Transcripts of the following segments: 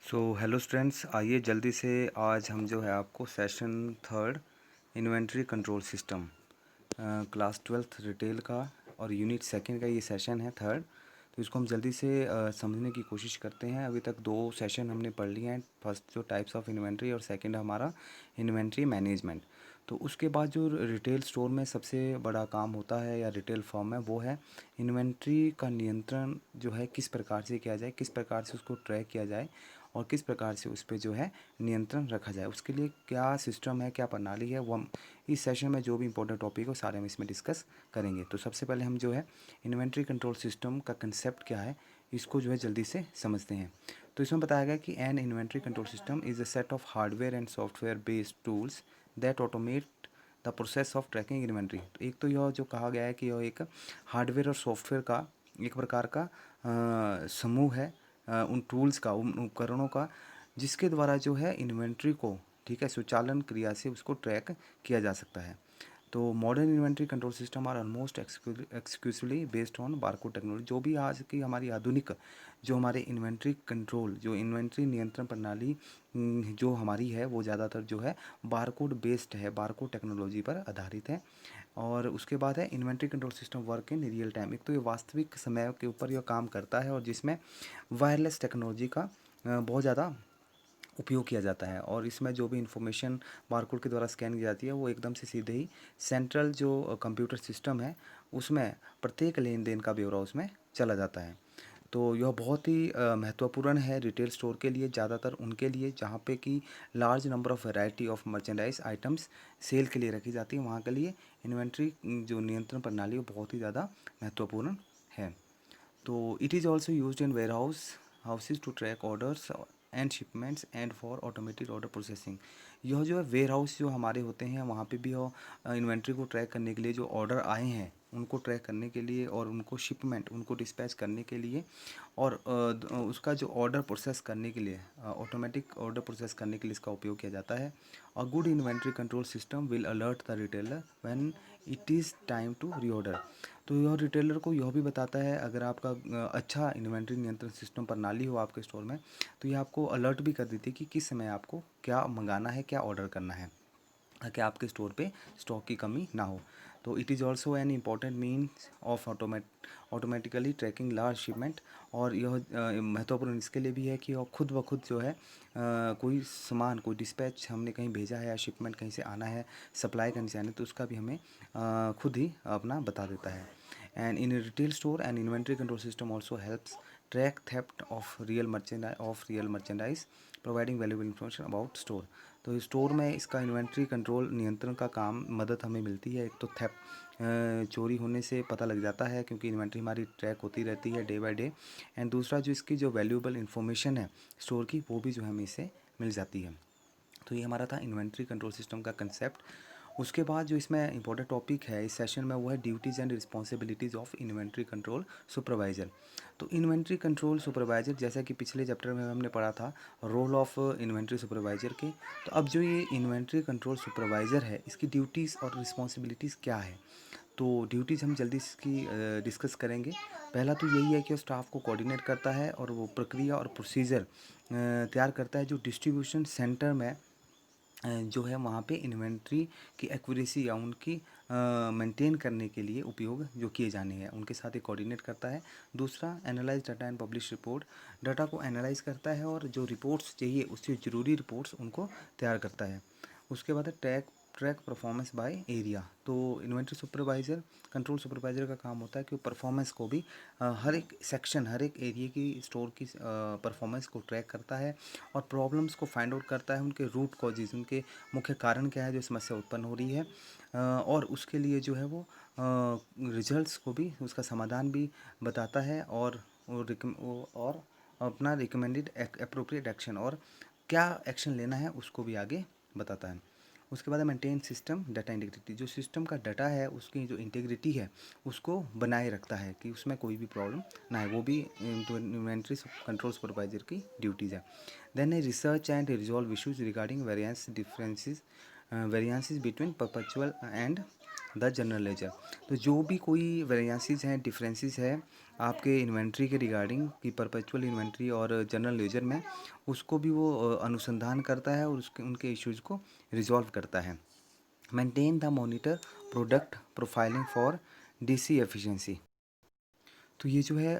So hello students, आइए जल्दी से आज हम जो है आपको session third inventory control system class twelfth retail का और यूनिट सेकंड का ये सेशन है थर्ड। तो इसको हम जल्दी से समझने की कोशिश करते हैं। अभी तक दो सेशन हमने पढ़ लिए हैं, फर्स्ट जो टाइप्स ऑफ इन्वेंट्री और सेकंड हमारा इन्वेंट्री मैनेजमेंट। तो उसके बाद जो रिटेल स्टोर में सबसे बड़ा काम होता है या रिटेल फर्म है वो है इन्वेंट्री का नियंत्रण जो है किस प्रकार से किया जाए, किस प्रकार से उसको ट्रैक किया जाए और किस प्रकार से उस पर जो है नियंत्रण रखा जाए। उसके लिए क्या सिस्टम है, क्या प्रणाली है, वो हम इस सेशन में जो भी इंपॉर्टेंट टॉपिक हो सारे हम इसमें डिस्कस करेंगे। तो सबसे पहले हम जो है इन्वेंट्री कंट्रोल सिस्टम का कंसेप्ट क्या है इसको जो है जल्दी से समझते हैं। तो इसमें बताया गया कि an inventory control system is a set of hardware and software based tools that automate the process of tracking inventory. तो एक तो यह जो कहा गया है कि यह एक हार्डवेयर और सॉफ्टवेयर का एक प्रकार का समूह है, उन टूल्स का, उन उपकरणों का जिसके द्वारा जो है इन्वेंट्री को ठीक है स्वचालन क्रिया से उसको ट्रैक किया जा सकता है। तो modern inventory control system are almost exclusively based on barcode technology. जो भी आज की हमारी आधुनिक जो हमारे इन्वेंट्री कंट्रोल जो इन्वेंट्री नियंत्रण प्रणाली जो हमारी है वो ज़्यादातर जो है बारकोड बेस्ड है, बारकोड टेक्नोलॉजी पर आधारित है। और उसके बाद है inventory control system work in real time. एक तो ये वास्तविक समय के ऊपर यह काम करता है और जिसमें वायरलेस टेक्नोलॉजी का बहुत ज़्यादा उपयोग किया जाता है। और इसमें जो भी इंफॉर्मेशन बारकोड के द्वारा स्कैन की जाती है वो एकदम से सीधे ही सेंट्रल जो कंप्यूटर सिस्टम है उसमें प्रत्येक लेन देन का ब्यौरा उसमें चला जाता है। तो यह बहुत ही महत्वपूर्ण है रिटेल स्टोर के लिए, ज़्यादातर उनके लिए जहाँ पे कि large number of variety of merchandise items sale के लिए रखी जाती है। वहाँ के लिए इन्वेंट्री जो नियंत्रण प्रणाली वो बहुत ही ज़्यादा महत्वपूर्ण है। तो it is also used in warehouses to track orders and shipments and for automated order processing. यह जो है वेयर हाउस जो हमारे होते हैं वहाँ पे भी इन्वेंट्री को ट्रैक करने के लिए जो ऑर्डर आए हैं उनको ट्रैक करने के लिए और उनको शिपमेंट उनको डिस्पैच करने के लिए और उसका जो ऑर्डर प्रोसेस करने के लिए ऑटोमेटिक ऑर्डर प्रोसेस करने के लिए इसका उपयोग किया जाता है। A good inventory control system will alert the retailer when it is time to reorder. तो यह रिटेलर को यह भी बताता है, अगर आपका अच्छा इन्वेंट्री नियंत्रण सिस्टम प्रणाली हो आपके स्टोर में तो ये आपको अलर्ट भी कर देती है कि किस समय आपको क्या मंगाना है, क्या ऑर्डर करना है, ताकि आपके स्टोर पे स्टॉक की कमी ना हो। तो it is also an important means of automatically tracking large shipment. और यह महत्वपूर्ण इसके लिए भी है कि और खुद ब खुद जो है कोई सामान, कोई डिस्पैच हमने कहीं भेजा है या शिपमेंट कहीं से आना है, सप्लाई कहीं से आना है, तो उसका भी हमें खुद ही अपना बता देता है। And in retail store and inventory control system also helps track theft of real merchandise providing valuable information about store. तो स्टोर में इसका इन्वेंट्री कंट्रोल नियंत्रण का काम मदद हमें मिलती है। एक तो चोरी होने से पता लग जाता है क्योंकि इन्वेंट्री हमारी ट्रैक होती रहती है डे बाय डे। एंड दूसरा जो इसकी जो वैल्यूबल इन्फॉर्मेशन है स्टोर की वो भी जो हमें इससे मिल जाती है। तो ये हमारा था इन्वेंट्री कंट्रोल सिस्टम का कंसेप्ट। उसके बाद जो इसमें इंपॉर्टेंट टॉपिक है इस सेशन में वो है duties and responsibilities of inventory control supervisor. तो इन्वेंट्री कंट्रोल सुपरवाइज़र जैसा कि पिछले चैप्टर में हमने पढ़ा था रोल ऑफ इन्वेंट्री सुपरवाइज़र के, तो अब जो ये इन्वेंट्री कंट्रोल सुपरवाइज़र है इसकी ड्यूटीज़ और रिस्पॉन्सिबिलिटीज़ क्या है। तो ड्यूटीज़ हम जल्दी इसकी डिस्कस करेंगे। पहला तो यही है कि वो स्टाफ को कोऑर्डिनेट करता है और वो प्रक्रिया और प्रोसीजर तैयार करता है जो डिस्ट्रीब्यूशन सेंटर में जो है वहाँ पे इन्वेंट्री की एक्यूरेसी या उनकी मेंटेन करने के लिए उपयोग जो किए जाने हैं उनके साथ ही कोऑर्डिनेट करता है। दूसरा analyse data and publish report, data को एनालाइज करता है और जो रिपोर्ट्स चाहिए उससे ज़रूरी रिपोर्ट्स उनको तैयार करता है। उसके बाद है track track performance by area. तो इन्वेंट्री सुपरवाइज़र कंट्रोल सुपरवाइज़र का काम होता है कि वो परफॉर्मेंस को भी हर एक सेक्शन, हर एक एरिया की स्टोर की परफॉर्मेंस को ट्रैक करता है और प्रॉब्लम्स को फाइंड आउट करता है, उनके रूट कॉजेज़, उनके मुख्य कारण क्या है जो समस्या उत्पन्न हो रही है और उसके लिए जो है वो रिजल्ट्स को भी, उसका समाधान भी बताता है और और अपना रिकमेंडेड अप्रोप्रिएट एक्शन और क्या एक्शन लेना है उसको भी आगे बताता है। उसके बाद है मेंटेन सिस्टम डाटा इंटीग्रिटी। जो सिस्टम का डाटा है उसकी जो इंटीग्रिटी है उसको बनाए रखता है कि उसमें कोई भी प्रॉब्लम ना है, वो भी इन्वेंट्री कंट्रोल सुपरवाइजर की ड्यूटीज़ है। देन है research and resolve issues regarding variances between perpetual and the general ledger. तो जो भी कोई वेरिएंसेस हैं, डिफरेंसेस है आपके इन्वेंट्री के रिगार्डिंग कि परपेचुअल इन्वेंट्री और जनरल लेजर में, उसको भी वो अनुसंधान करता है और उसके उनके इश्यूज़ को रिजॉल्व करता है। Maintain the monitor product profiling for DC efficiency. तो ये जो है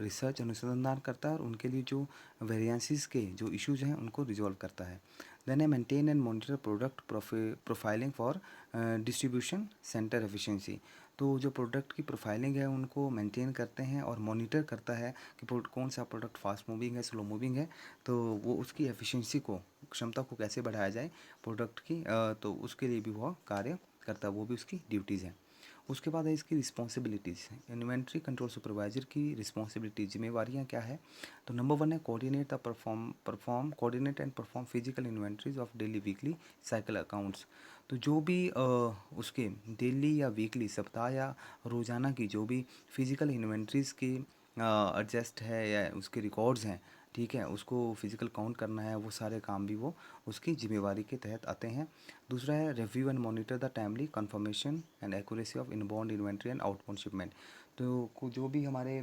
रिसर्च अनुसंधान करता है और उनके लिए जो वेरिएंसेस के जो इश्यूज हैं उनको रिजॉल्व करता है। देन है maintain and monitor product profiling for distribution centre efficiency. तो जो प्रोडक्ट की प्रोफाइलिंग है उनको मेंटेन करते हैं और मॉनिटर करता है कि कौन सा प्रोडक्ट फास्ट मूविंग है, स्लो मूविंग है, तो वो उसकी एफिशिएंसी को, क्षमता को कैसे बढ़ाया जाए प्रोडक्ट की, तो उसके लिए भी वो कार्य करता है, वो भी उसकी ड्यूटीज़ हैं। उसके बाद है इसकी रिस्पॉन्सिबिलिटीज़। इन्वेंट्री कंट्रोल सुपरवाइजर की रिस्पॉन्सिबिलिटी, जिम्मेवारियाँ क्या है? तो नंबर 1 है coordinate the perform coordinate and perform physical inventories of daily weekly cycle accounts. तो जो भी उसके डेली या वीकली, सप्ताह या रोज़ाना की जो भी फिजिकल इन्वेंट्रीज़ की एडजस्ट है या उसके रिकॉर्ड्स हैं, ठीक है, उसको फिजिकल काउंट करना है, वो सारे काम भी वो उसकी जिम्मेवारी के तहत आते हैं। दूसरा है review and monitor the timely confirmation and accuracy of inbound inventory and outbound shipment. तो जो भी हमारे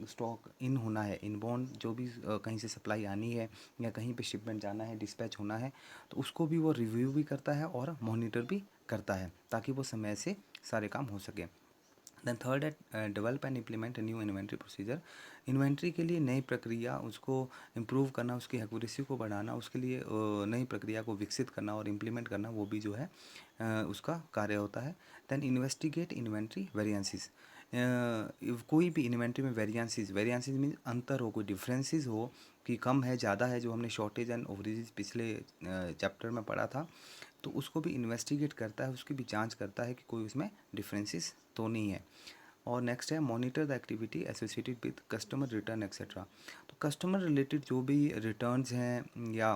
स्टॉक इन होना है, इनबाउंड जो भी कहीं से सप्लाई आनी है या कहीं पे शिपमेंट जाना है, डिस्पैच होना है, तो उसको भी वो रिव्यू भी करता है और मॉनिटर भी करता है ताकि वो समय से सारे काम हो सके। देन थर्ड है develop and implement new inventory procedure. Inventory के लिए नई प्रक्रिया, उसको इम्प्रूव करना, उसकी एक्यूरेसी को बढ़ाना, उसके लिए नई प्रक्रिया को विकसित करना और इम्प्लीमेंट करना, वो भी जो है उसका कार्य होता है। Then investigate inventory variances. कोई भी इन्वेंट्री में वेरिएंसेस, वेरिएंसेस मीन्स अंतर हो, कोई डिफरेंसेस हो कि कम है, ज़्यादा है, जो हमने शॉर्टेज एंड ओवरेज पिछले चैप्टर में पढ़ा था, तो उसको भी इन्वेस्टिगेट करता है, उसकी भी जांच करता है कि कोई उसमें डिफरेंसेस तो नहीं है। और नेक्स्ट है monitor the activity associated with customer return etcetera. तो कस्टमर रिलेटेड जो भी रिटर्न्स हैं या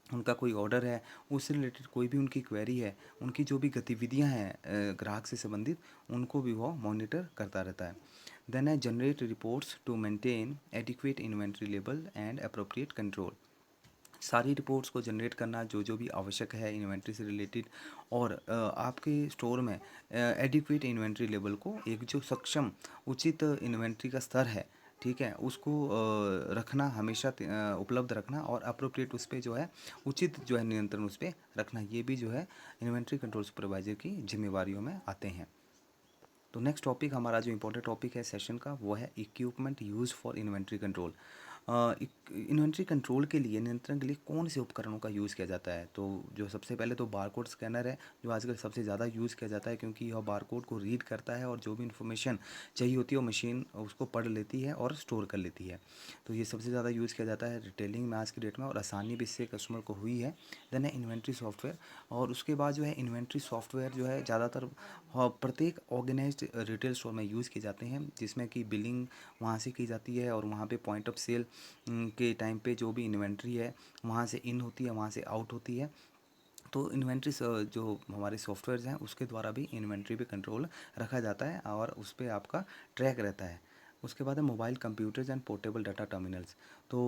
उनका कोई ऑर्डर है, उससे रिलेटेड कोई भी उनकी क्वेरी है, उनकी जो भी गतिविधियां हैं ग्राहक से संबंधित, उनको भी वो मॉनिटर करता रहता है। देन है generate reports to maintain adequate inventory level and appropriate control. सारी रिपोर्ट्स को जनरेट करना जो जो भी आवश्यक है इन्वेंट्री से रिलेटेड, और आपके स्टोर में एडिक्वेट इन्वेंट्री लेवल को, एक जो सक्षम उचित इन्वेंट्री का स्तर है, ठीक है, उसको रखना, हमेशा उपलब्ध रखना, और अप्रोप्रिएट उस पर जो है उचित जो है नियंत्रण उस पर रखना, ये भी जो है इन्वेंट्री कंट्रोल सुपरवाइजर की जिम्मेवारियों में आते हैं। तो नेक्स्ट टॉपिक हमारा जो इम्पोर्टेंट टॉपिक है सेशन का, वो है equipment use for inventory control. Inventory control के लिए, नियंत्रण के लिए कौन से उपकरणों का यूज़ किया जाता है? तो जो सबसे पहले तो बारकोड स्कैनर है, जो आजकल सबसे ज़्यादा यूज़ किया जाता है, क्योंकि यह बारकोड को रीड करता है और जो भी इन्फॉर्मेशन चाहिए होती है वो मशीन उसको पढ़ लेती है और स्टोर कर लेती है। तो ये सबसे ज़्यादा यूज़ किया जाता है रिटेलिंग में आज की डेट में, और आसानी भी इससे कस्टमर को हुई है। देन है इन्वेंट्री सॉफ्टवेयर, और उसके बाद जो है इन्वेंट्री सॉफ्टवेयर जो है ज़्यादातर प्रत्येक ऑर्गेनाइज्ड रिटेल स्टोर में यूज़ किए जाते हैं, जिसमें कि बिलिंग वहाँ से की जाती है और वहाँ पे पॉइंट ऑफ सेल के टाइम पे जो भी इन्वेंट्री है वहाँ से इन होती है, वहाँ से आउट होती है। तो इन्वेंट्री जो हमारे सॉफ्टवेयर्स हैं उसके द्वारा भी इन्वेंट्री पे कंट्रोल रखा जाता है और उस पर आपका ट्रैक रहता है। उसके बाद है mobile computers and portable data terminals. तो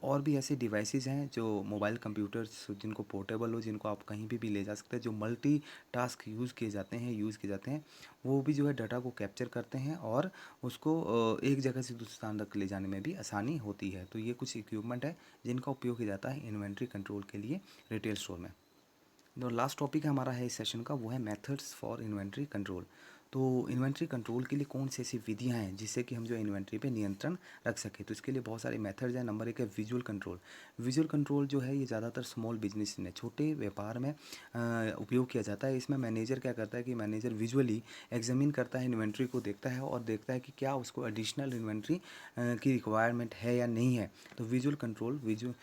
और भी ऐसे डिवाइसेस हैं जो मोबाइल कंप्यूटर्स जिनको पोर्टेबल हो, जिनको आप कहीं भी ले जा सकते हैं, जो मल्टी टास्क यूज़ किए जाते हैं, वो भी जो है डाटा को कैप्चर करते हैं और उसको एक जगह से दूसरे स्थान तक ले जाने में भी आसानी होती है। तो ये कुछ इक्विपमेंट है जिनका उपयोग किया जाता है इन्वेंट्री कंट्रोल के लिए रिटेल स्टोर में। जो लास्ट टॉपिक हमारा है इस सेशन का, वो है मेथड्स फॉर इन्वेंट्री कंट्रोल। तो इन्वेंट्री कंट्रोल के लिए कौन सी ऐसी विधियां हैं जिससे कि हम जो इन्वेंट्री पे नियंत्रण रख सकें? तो इसके लिए बहुत सारे मेथड्स हैं। नंबर 1 है विजुअल कंट्रोल। विजुअल कंट्रोल जो है ये ज़्यादातर स्मॉल बिजनेस में, छोटे व्यापार में उपयोग किया जाता है। इसमें मैनेजर क्या करता है कि मैनेजर विजुअली एग्जामिन करता है, इन्वेंट्री को देखता है और देखता है कि क्या उसको एडिशनल इन्वेंट्री की रिक्वायरमेंट है या नहीं है। तो विजुअल कंट्रोल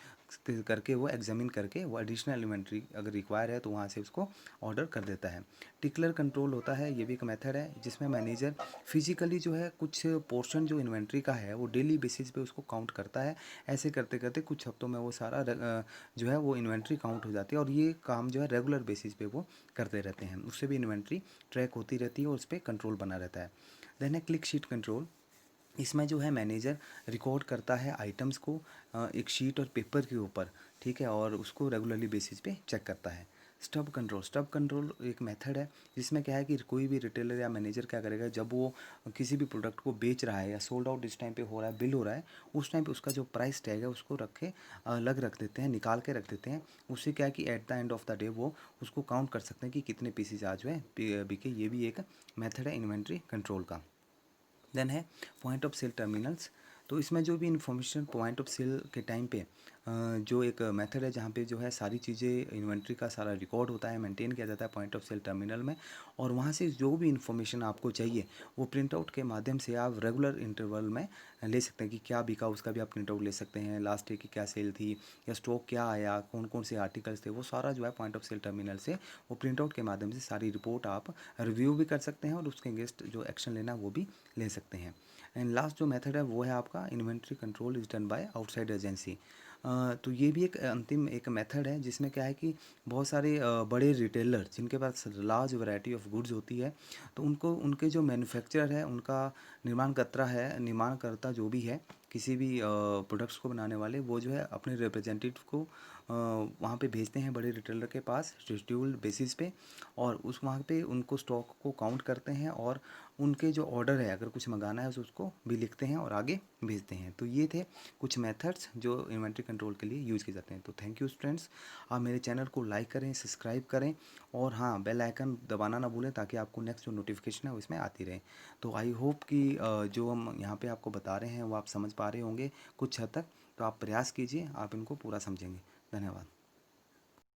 करके वो एग्जामिन करके वो एडिशनल इन्वेंट्री अगर रिक्वायर है तो वहाँ से उसको ऑर्डर कर देता है। टिकलर कंट्रोल होता है, ये भी एक मेथड है जिसमें मैनेजर फिजिकली जो है कुछ पोर्शन जो इन्वेंट्री का है वो डेली बेसिस पे उसको काउंट करता है। ऐसे करते करते कुछ हफ्तों में वो सारा जो है वो इन्वेंट्री काउंट हो जाती है, और ये काम जो है रेगुलर बेसिस पे वो करते रहते हैं। उससे भी इन्वेंट्री ट्रैक होती रहती है और उस पर कंट्रोल बना रहता है। देन है क्लिक शीट कंट्रोल। इसमें जो है मैनेजर रिकॉर्ड करता है आइटम्स को एक शीट और पेपर के ऊपर, ठीक है, और उसको रेगुलरली बेसिस पे चेक करता है। स्टब कंट्रोल एक मेथड है जिसमें क्या है कि कोई भी रिटेलर या मैनेजर क्या करेगा, जब वो किसी भी प्रोडक्ट को बेच रहा है या सोल्ड आउट इस टाइम पे हो रहा है, बिल हो रहा है, उस टाइम पे उसका जो प्राइस टैग है उसको अलग रख देते हैं, निकाल के रख देते हैं। उससे क्या है कि at the end of the day वो उसको काउंट कर सकते हैं कि कितने पीसेज आज जो है बिके। ये भी एक मेथड है इन्वेंट्री कंट्रोल का। देन है पॉइंट ऑफ सेल टर्मिनल्स। तो इसमें जो भी इंफॉर्मेशन पॉइंट ऑफ सेल के टाइम पे जो एक मेथड है जहाँ पे जो है सारी चीज़ें इन्वेंट्री का सारा रिकॉर्ड होता है, मेंटेन किया जाता है पॉइंट ऑफ सेल टर्मिनल में। और वहाँ से जो भी इंफॉर्मेशन आपको चाहिए वो प्रिंट आउट के माध्यम से आप रेगुलर इंटरवल में ले सकते हैं कि क्या बिका उसका भी आप प्रिंट आउट ले सकते हैं, लास्ट डे की क्या सेल थी या स्टॉक क्या आया, कौन कौन से आर्टिकल्स थे, वो सारा जो है पॉइंट ऑफ सेल टर्मिनल से वो प्रिंट आउट के माध्यम से सारी रिपोर्ट आप रिव्यू भी कर सकते हैं और उसके अगेंस्ट जो एक्शन लेना वो भी ले सकते हैं। एंड लास्ट जो मेथड है वो है आपका inventory control is done by outside agency. तो ये भी एक अंतिम एक मेथड है जिसमें क्या है कि बहुत सारे बड़े रिटेलर जिनके पास लार्ज वैरायटी ऑफ गुड्स होती है, तो उनको उनके जो मैन्युफैक्चरर है उनका निर्माणकर्ता जो भी है किसी भी प्रोडक्ट्स को बनाने वाले, वो जो है अपने रिप्रेजेंटेटिव को वहाँ पे भेजते हैं बड़े रिटेलर के पास शेड्यूल्ड बेसिस पे, और उस वहाँ पे उनको स्टॉक को काउंट करते हैं और उनके जो ऑर्डर है अगर कुछ मंगाना है उसको भी लिखते हैं और आगे भेजते हैं। तो ये थे कुछ मेथड्स जो इन्वेंट्री कंट्रोल के लिए यूज़ किए जाते हैं। तो थैंक यू फ्रेंड्स, आप मेरे चैनल को लाइक करें, सब्सक्राइब करें और हाँ बेल आइकन दबाना ना भूलें ताकि आपको नेक्स्ट जो नोटिफिकेशन है वो इसमें आती रहे। तो आई होप कि जो हम यहाँ पे आपको बता रहे हैं वो आप समझ पा रहे होंगे कुछ हद तक। तो आप प्रयास कीजिए, आप इनको पूरा समझेंगे। धन्यवाद।